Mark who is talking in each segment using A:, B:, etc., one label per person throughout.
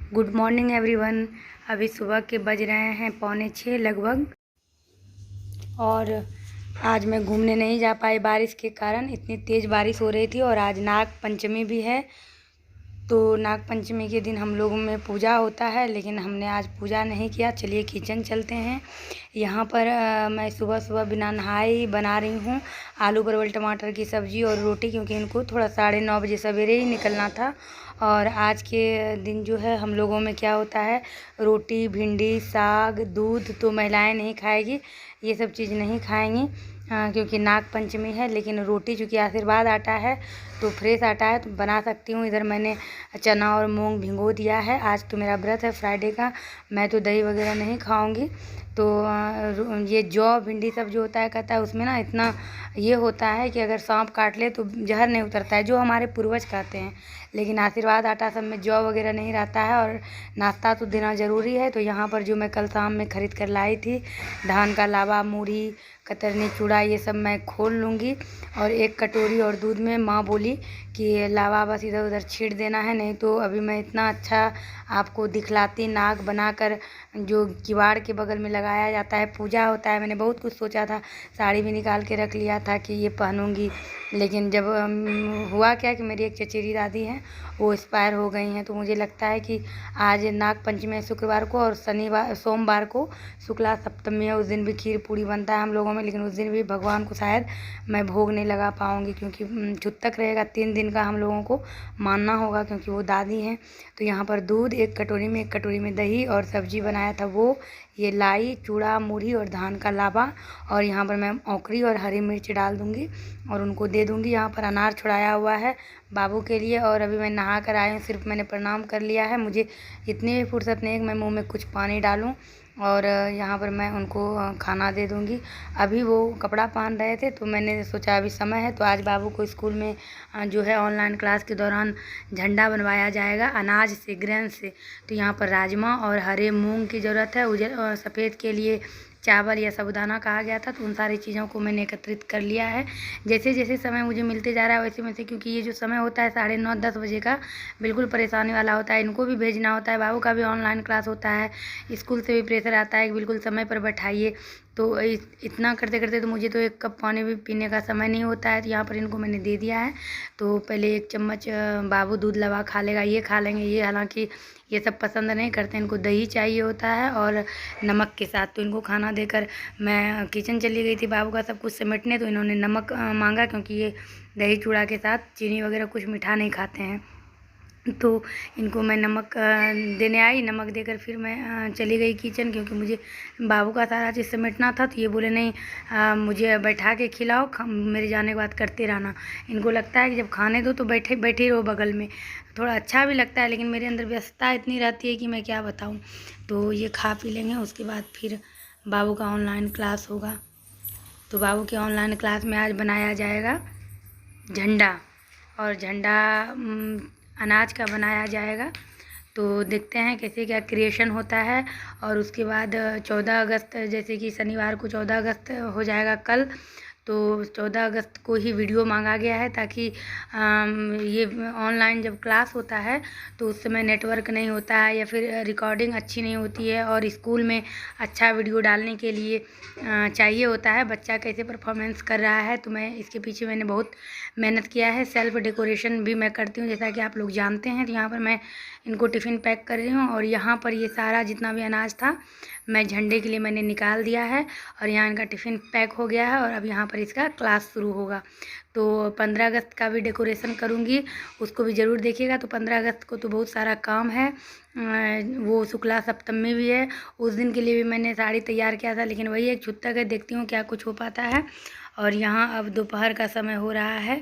A: Good morning everyone. अभी सुबह के बज रहे हैं 5:45 लगभग। और आज मैं घूमने नहीं जा पाई बारिश के कारण। इतनी तेज़ बारिश हो रही थी और आज नाग पंचमी भी है। तो नाग पंचमी के दिन हम लोगों में पूजा होता है, लेकिन हमने आज पूजा नहीं किया। चलिए किचन चलते हैं। यहाँ पर मैं सुबह सुबह बिना नहाए ही बना रही हूँ आलू परवल टमाटर की सब्ज़ी और रोटी, क्योंकि इनको थोड़ा 9:30 बजे सवेरे ही निकलना था। और आज के दिन जो है हम लोगों में क्या होता है, रोटी भिंडी साग दूध तो महिलाएं नहीं खाएगी, ये सब चीज़ नहीं खाएंगी क्योंकि नाग पंचमी है। लेकिन रोटी चूँकि आशीर्वाद आटा है तो फ्रेश आटा है तो बना सकती हूँ। इधर मैंने चना और मूंग भिगो दिया है। आज तो मेरा व्रत है फ्राइडे का, मैं तो दही वगैरह नहीं खाऊंगी। तो ये जौ भिंडी सब जो होता है कहता है उसमें ना इतना ये होता है कि अगर सांप काट ले तो जहर नहीं उतरता है, जो हमारे पूर्वज कहते हैं। लेकिन आशीर्वाद आटा सब में जौ वगैरह नहीं रहता है और नाश्ता तो देना ज़रूरी है। तो यहाँ पर जो मैं कल शाम में ख़रीद कर लाई थी धान का लावा मूढ़ी कतरनी चूड़ा, ये सब मैं खोल लूँगी। और एक कटोरी और दूध में माँ बोली कि लावा बस इधर उधर छीट देना है, नहीं तो अभी मैं इतना अच्छा आपको दिखलाती नाग बनाकर जो किवाड़ के बगल में लगाया जाता है, पूजा होता है। मैंने बहुत कुछ सोचा था, साड़ी भी निकाल के रख लिया था कि ये पहनूंगी। लेकिन जब हुआ क्या कि मेरी एक चचेरी दादी हैं वो एक्सपायर हो गई हैं, तो मुझे लगता है कि आज नाग पंचमी है शुक्रवार को और शनिवार सोमवार को शुक्ला सप्तमी है। उस दिन भी खीर पूड़ी बनता है हम लोगों में, लेकिन उस दिन भी भगवान को शायद मैं भोग नहीं लगा पाऊँगी क्योंकि छुतक रहेगा। 3 दिन का हम लोगों को मानना होगा क्योंकि वो दादी हैं। तो यहाँ पर दूध एक कटोरी में दही और सब्जी बनाया था वो, ये लाई चूड़ा मूढ़ी और धान का लावा। और यहाँ पर मैं औंकड़ी और हरी मिर्च डाल दूँगी और उनको दे दूँगी। यहाँ पर अनार छुड़ाया हुआ है बाबू के लिए। और अभी मैं नहा कर आई हूँ, सिर्फ मैंने प्रणाम कर लिया है। मुझे इतनी भी फुर्सत नहीं है कि मैं मुँह में कुछ पानी डालूँ। और यहाँ पर मैं उनको खाना दे दूँगी। अभी वो कपड़ा पहन रहे थे तो मैंने सोचा अभी समय है, तो आज बाबू को स्कूल में जो है ऑनलाइन क्लास के दौरान झंडा बनवाया जाएगा अनाज से, ग्रेन से। तो यहाँ पर राजमा और हरे मूंग की ज़रूरत है। उजर सफ़ेद के लिए चावल या साबुदाना कहा गया था, तो उन सारी चीज़ों को मैंने एकत्रित कर लिया है। जैसे जैसे समय मुझे मिलते जा रहा है वैसे वैसे, क्योंकि ये जो समय होता है 9:30-10 बजे का बिल्कुल परेशानी वाला होता है। इनको भी भेजना होता है, बाबू का भी ऑनलाइन क्लास होता है, स्कूल से भी प्रेशर आता है कि बिल्कुल समय पर बैठाइए। तो इतना करते करते तो मुझे तो 1 कप पानी भी पीने का समय नहीं होता है। तो यहाँ पर इनको मैंने दे दिया है। तो पहले 1 चम्मच बाबू दूध लवा खा लेगा, ये खा लेंगे। ये हालांकि ये सब पसंद नहीं करते, इनको दही चाहिए होता है और नमक के साथ। तो इनको खाना देकर मैं किचन चली गई थी बाबू का सब कुछ समेटने। तो इन्होंने नमक मांगा क्योंकि ये दही चूड़ा के साथ चीनी वगैरह कुछ मीठा नहीं खाते हैं। तो इनको मैं नमक देने आई, नमक देकर फिर मैं चली गई किचन, क्योंकि मुझे बाबू का सारा चीज़ समेटना था। तो ये बोले नहीं मुझे बैठा के खिलाओ, मेरे जाने के बाद करते रहना। इनको लगता है कि जब खाने दो तो बैठे बैठे रहो बगल में, थोड़ा अच्छा भी लगता है। लेकिन मेरे अंदर व्यस्तता इतनी रहती है कि मैं क्या बताऊँ। तो ये खा पी लेंगे, उसके बाद फिर बाबू का ऑनलाइन क्लास होगा। तो बाबू के ऑनलाइन क्लास में आज बनाया जाएगा झंडा, और झंडा अनाज का बनाया जाएगा। तो देखते हैं कैसे क्या क्रिएशन होता है। और उसके बाद 14 अगस्त, जैसे कि शनिवार को 14 अगस्त हो जाएगा कल, तो 14 अगस्त को ही वीडियो मांगा गया है ताकि ये ऑनलाइन जब क्लास होता है तो उस समय नेटवर्क नहीं होता है या फिर रिकॉर्डिंग अच्छी नहीं होती है, और स्कूल में अच्छा वीडियो डालने के लिए चाहिए होता है बच्चा कैसे परफॉर्मेंस कर रहा है। तो मैं इसके पीछे मैंने बहुत मेहनत किया है। सेल्फ डेकोरेशन भी मैं करती हूँ जैसा कि आप लोग जानते हैं। तो यहाँ पर मैं इनको टिफ़िन पैक कर रही हूँ, और यहाँ पर ये सारा जितना भी अनाज था मैं झंडे के लिए मैंने निकाल दिया है। और यहाँ इनका टिफ़िन पैक हो गया है और अब यहाँ पर इसका क्लास शुरू होगा। तो 15 अगस्त का भी डेकोरेशन करूँगी, उसको भी ज़रूर देखिएगा। तो 15 अगस्त को तो बहुत सारा काम है, वो शुक्ला सप्तमी भी है। उस दिन के लिए भी मैंने साड़ी तैयार किया था, लेकिन वही एक छुट्टा है, देखती हूँ क्या कुछ हो पाता है। और यहाँ अब दोपहर का समय हो रहा है,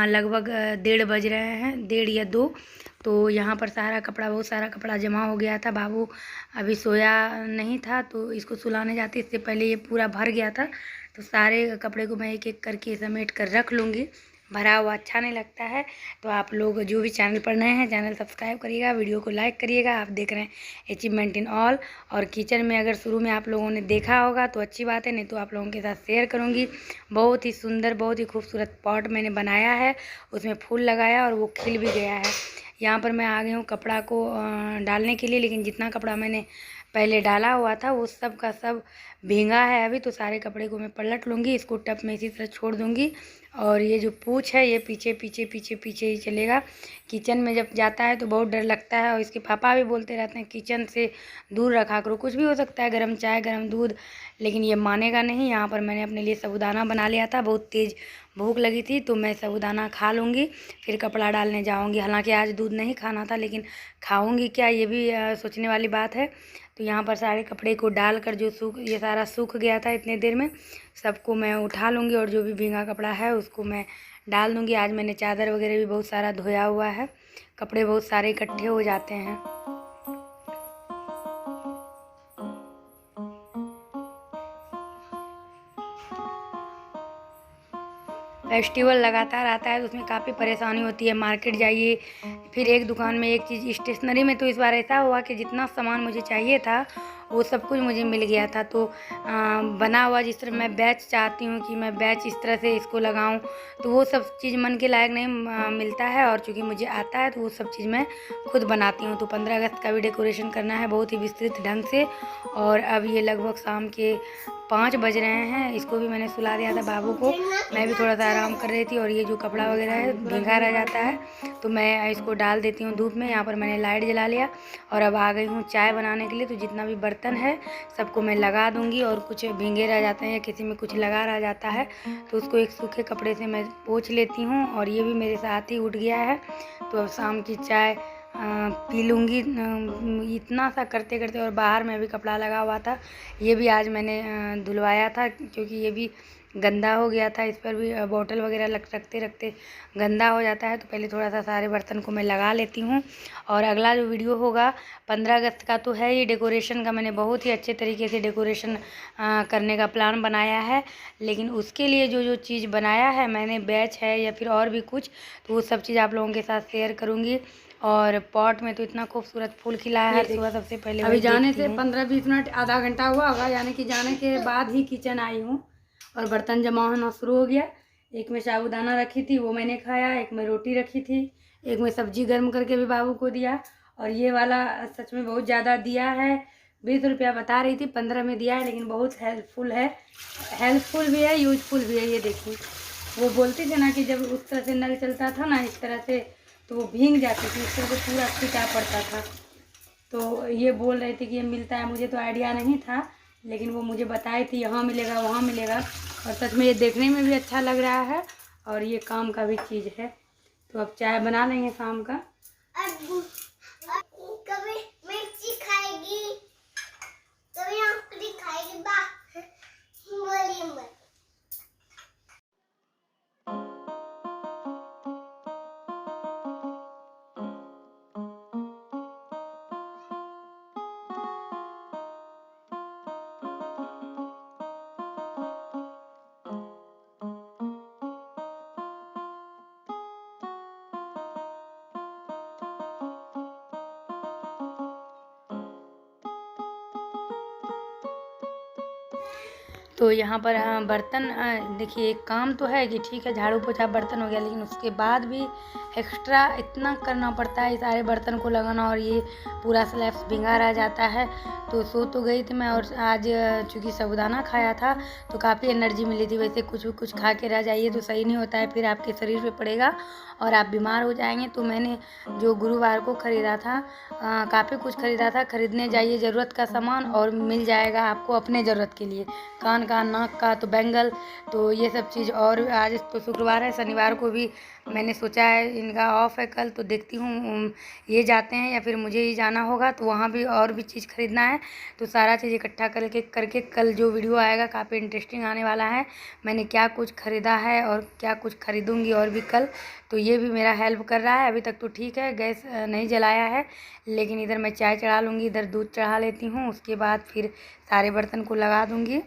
A: लगभग 1:30 बज रहे हैं, 1:30 या 2। तो यहाँ पर बहुत सारा कपड़ा जमा हो गया था। बाबू अभी सोया नहीं था तो इसको सुलाने जाते इससे पहले ये पूरा भर गया था। तो सारे कपड़े को मैं एक एक करके समेट कर रख लूँगी। भरा हुआ अच्छा नहीं लगता है। तो आप लोग जो भी चैनल पर नए हैं चैनल सब्सक्राइब करिएगा, वीडियो को लाइक करिएगा। आप देख रहे हैं अचीवमेंट इन ऑल। और किचन में अगर शुरू में आप लोगों ने देखा होगा तो अच्छी बात है, नहीं तो आप लोगों के साथ शेयर करूँगी। बहुत ही सुंदर बहुत ही खूबसूरत पॉट मैंने बनाया है, उसमें फूल लगाया और वो खिल भी गया है। यहाँ पर मैं आ गई हूँ कपड़ा को डालने के लिए, लेकिन जितना कपड़ा मैंने पहले डाला हुआ था वो सब का सब भींगा है अभी। तो सारे कपड़े को मैं पलट लूँगी, इसको टब में इसी तरह छोड़ दूँगी। और ये जो पूँछ है ये पीछे पीछे पीछे पीछे ही चलेगा। किचन में जब जाता है तो बहुत डर लगता है, और इसके पापा भी बोलते रहते हैं किचन से दूर रखा करो, कुछ भी हो सकता है, गर्म चाय गर्म दूध, लेकिन ये मानेगा नहीं। यहाँ पर मैंने अपने लिए साबूदाना बना लिया था, बहुत तेज़ भूख लगी थी तो मैं साबूदाना खा लूँगी, फिर कपड़ा डालने जाऊँगी। हालांकि आज दूध नहीं खाना था, लेकिन खाऊँगी क्या ये भी सोचने वाली बात है। तो यहाँ पर सारे कपड़े को डालकर जो ये सारा सूख गया था इतने देर में, सबको मैं उठा लूँगी और जो भी भींगा कपड़ा है उसको मैं डाल दूँगी। आज मैंने चादर वगैरह भी बहुत सारा धोया हुआ है, कपड़े बहुत सारे इकट्ठे हो जाते हैं। फेस्टिवल लगातार आता है तो उसमें काफ़ी परेशानी होती है। मार्केट जाइए, फिर एक दुकान में एक चीज़। स्टेशनरी में तो इस बार ऐसा हुआ कि जितना सामान मुझे चाहिए था वो सब कुछ मुझे मिल गया था। तो बना हुआ जिस तरह मैं बैच चाहती हूँ कि मैं बैच इस तरह से इसको लगाऊं, तो वो सब चीज़ मन के लायक नहीं मिलता है। और चूँकि मुझे आता है तो वो सब चीज़ मैं खुद बनाती हूँ। तो 15 अगस्त का भी डेकोरेशन करना है बहुत ही विस्तृत ढंग से। और अब ये लगभग शाम के 5 बज रहे हैं। इसको भी मैंने सुला दिया था बाबू को, मैं भी थोड़ा सा आराम कर रही थी। और ये जो कपड़ा वगैरह है भींगा रह जाता है तो मैं इसको डाल देती हूँ धूप में। यहाँ पर मैंने लाइट जला लिया और अब आ गई हूँ चाय बनाने के लिए। तो जितना भी बर्तन है सबको मैं लगा दूँगी, और कुछ भींगे रह जाते हैं या किसी में कुछ लगा रह जाता है तो उसको एक सूखे कपड़े से मैं पोंछ लेती हूँ। और ये भी मेरे साथ ही उठ गया है, तो अब शाम की चाय पी लूँगी। इतना सा करते करते, और बाहर में भी कपड़ा लगा हुआ था, ये भी आज मैंने धुलवाया था क्योंकि ये भी गंदा हो गया था। इस पर भी बॉटल वगैरह रखते रखते गंदा हो जाता है। तो पहले थोड़ा सा सारे बर्तन को मैं लगा लेती हूँ। और अगला जो वीडियो होगा 15 अगस्त का तो है, ये डेकोरेशन का मैंने बहुत ही अच्छे तरीके से डेकोरेशन करने का प्लान बनाया है। लेकिन उसके लिए जो जो चीज़ बनाया है मैंने, बैच है या फिर और भी कुछ, तो वो सब चीज़ आप लोगों के साथ शेयर करूँगी। और पॉट में तो इतना खूबसूरत फूल खिला है। सुबह सबसे पहले अभी जाने से 15-20 मिनट आधा घंटा हुआ होगा, यानी कि जाने के बाद ही किचन आई हूँ और बर्तन जमा होना शुरू हो गया। एक में साबूदाना रखी थी वो मैंने खाया, एक में रोटी रखी थी, एक में सब्जी गर्म करके भी बाबू को दिया। और ये वाला सच में बहुत ज़्यादा दिया है, 20 रुपया बता रही थी, 15 में दिया है, लेकिन बहुत हेल्पफुल है। हेल्पफुल भी है, यूजफुल भी है। ये देखिए, वो बोलते थे ना कि जब उस तरह से नल चलता था ना इस तरह से, तो वो भीग जाती थी, इस तरह से पूरा छीटा पड़ता था। तो ये बोल रहे थे कि ये मिलता है, मुझे तो आइडिया नहीं था, लेकिन वो मुझे बताई थी यहाँ मिलेगा वहाँ मिलेगा। और सच में ये देखने में भी अच्छा लग रहा है और ये काम का भी चीज़ है। तो अब चाय बना लेंगे शाम का। कभी मिर्ची खाएगी, कभी अंकुरी खाएगी, बोलिए मत। तो यहाँ पर बर्तन देखिए, एक काम तो है कि ठीक है झाड़ू पोछा बर्तन हो गया, लेकिन उसके बाद भी एक्स्ट्रा इतना करना पड़ता है, सारे बर्तन को लगाना, और ये पूरा स्लैब भींगा रह जाता है। तो सो तो गई थी मैं, और आज चूँकि साबूदाना खाया था तो काफ़ी एनर्जी मिली थी। वैसे कुछ खा के रह जाइए तो सही नहीं होता है, फिर आपके शरीर पे पड़ेगा और आप बीमार हो जाएंगे। तो मैंने जो गुरुवार को ख़रीदा था, काफ़ी कुछ ख़रीदा था। ख़रीदने जाइए ज़रूरत का सामान और मिल जाएगा आपको अपने ज़रूरत के लिए, कान का, नाक का, तो बैंगल, तो ये सब चीज़। और आज तो शुक्रवार है, शनिवार को भी मैंने सोचा है इनका ऑफ है कल, तो देखती हूँ ये जाते हैं या फिर मुझे ही जाना होगा, तो वहाँ भी और भी चीज़ खरीदना है। तो सारा चीज़ इकट्ठा करके कल जो वीडियो आएगा काफ़ी इंटरेस्टिंग आने वाला है। मैंने क्या कुछ ख़रीदा है और क्या कुछ ख़रीदूँगी और भी कल, तो ये भी मेरा हेल्प कर रहा है। अभी तक तो ठीक है, गैस नहीं जलाया है, लेकिन इधर मैं चाय चढ़ा लूँगी, इधर दूध चढ़ा लेती हूँ, उसके बाद फिर सारे बर्तन को लगा दूँगी।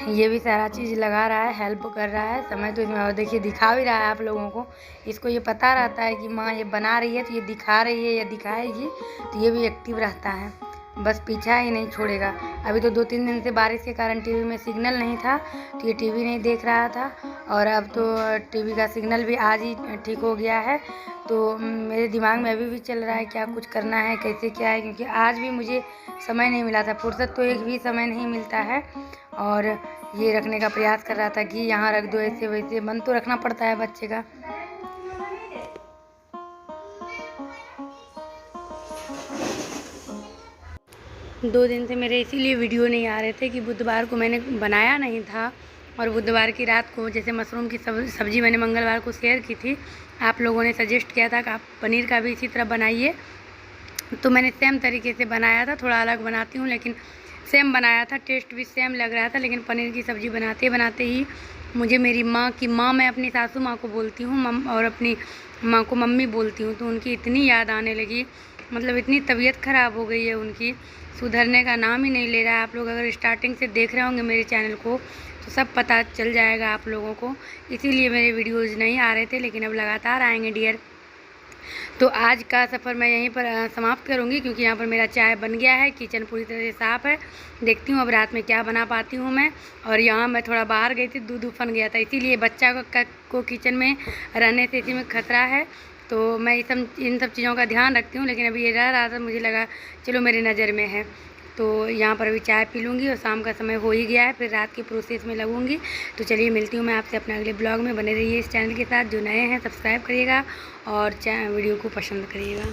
A: ये भी सारा चीज़ लगा रहा है, हेल्प कर रहा है समय तो इसमें। और देखिए दिखा भी रहा है आप लोगों को। इसको ये पता रहता है कि माँ ये बना रही है तो ये दिखा रही है या दिखाएगी, तो ये भी एक्टिव रहता है, बस पीछा ही नहीं छोड़ेगा। अभी तो 2-3 दिन से बारिश के कारण टीवी में सिग्नल नहीं था तो ये टीवी नहीं देख रहा था, और अब तो टीवी का सिग्नल भी आज ही ठीक हो गया है। तो मेरे दिमाग में अभी भी चल रहा है क्या कुछ करना है, कैसे क्या है, क्योंकि आज भी मुझे समय नहीं मिला था, फुर्सत तो एक भी समय नहीं मिलता है। और ये रखने का प्रयास कर रहा था कि यहाँ रख दो, ऐसे वैसे मन तो रखना पड़ता है बच्चे का। दो दिन से मेरे इसीलिए वीडियो नहीं आ रहे थे कि बुधवार को मैंने बनाया नहीं था, और बुधवार की रात को जैसे मशरूम की सब्ज़ी मैंने मंगलवार को शेयर की थी, आप लोगों ने सजेस्ट किया था कि आप पनीर का भी इसी तरह बनाइए, तो मैंने सेम तरीके से बनाया था। थोड़ा अलग बनाती हूँ लेकिन सेम बनाया था, टेस्ट भी सेम लग रहा था। लेकिन पनीर की सब्ज़ी बनाते बनाते ही मुझे मेरी माँ की माँ, मैं अपनी सासू माँ को बोलती हूँ और अपनी माँ को मम्मी बोलती हूँ, तो उनकी इतनी याद आने लगी, मतलब इतनी तबीयत ख़राब हो गई है उनकी, सुधरने का नाम ही नहीं ले रहा है। आप लोग अगर स्टार्टिंग से देख रहे होंगे मेरे चैनल को तो सब पता चल जाएगा आप लोगों को, इसीलिए मेरे वीडियोज़ नहीं आ रहे थे, लेकिन अब लगातार आएंगे डियर। तो आज का सफ़र मैं यहीं पर समाप्त करूंगी, क्योंकि यहाँ पर मेरा चाय बन गया है, किचन पूरी तरह से साफ़ है। देखती हूँ अब रात में क्या बना पाती हूँ मैं। और यहाँ मैं थोड़ा बाहर गई थी, दूध उफन गया था, इसीलिए बच्चा को किचन में रहने से इसी में खतरा है, तो मैं इन सब चीज़ों का ध्यान रखती हूँ। लेकिन अभी ये रह रहा था, मुझे लगा चलो मेरी नज़र में है, तो यहाँ पर अभी चाय पी लूँगी, और शाम का समय हो ही गया है, फिर रात के प्रोसेस में लगूँगी। तो चलिए मिलती हूँ मैं आपसे अपने अगले ब्लॉग में। बने रहिए इस चैनल के साथ, जो नए हैं सब्सक्राइब करिएगा और वीडियो को पसंद करिएगा।